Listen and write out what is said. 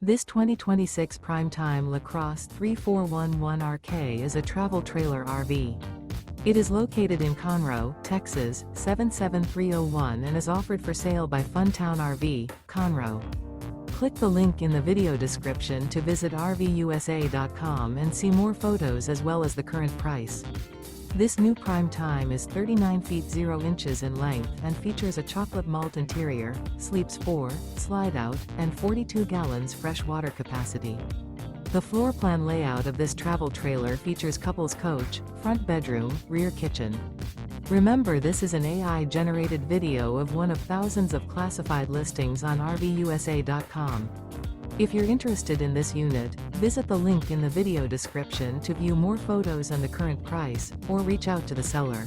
This 2026 Prime Time LaCrosse 3411RK is a travel trailer RV. It is located in Conroe, Texas, 77301 and is offered for sale by Funtown RV, Conroe. Click the link in the video description to visit RVUSA.com and see more photos as well as the current price. This new Prime Time is 39 feet 0 inches in length and features a chocolate malt interior, sleeps 4, Slideout, and 42 gallons fresh water capacity. The floor plan layout of this travel trailer features couples coach, front bedroom, rear kitchen. Remember, this is an AI-generated video of one of thousands of classified listings on RVUSA.com. If you're interested in this unit, visit the link in the video description to view more photos and the current price, or reach out to the seller.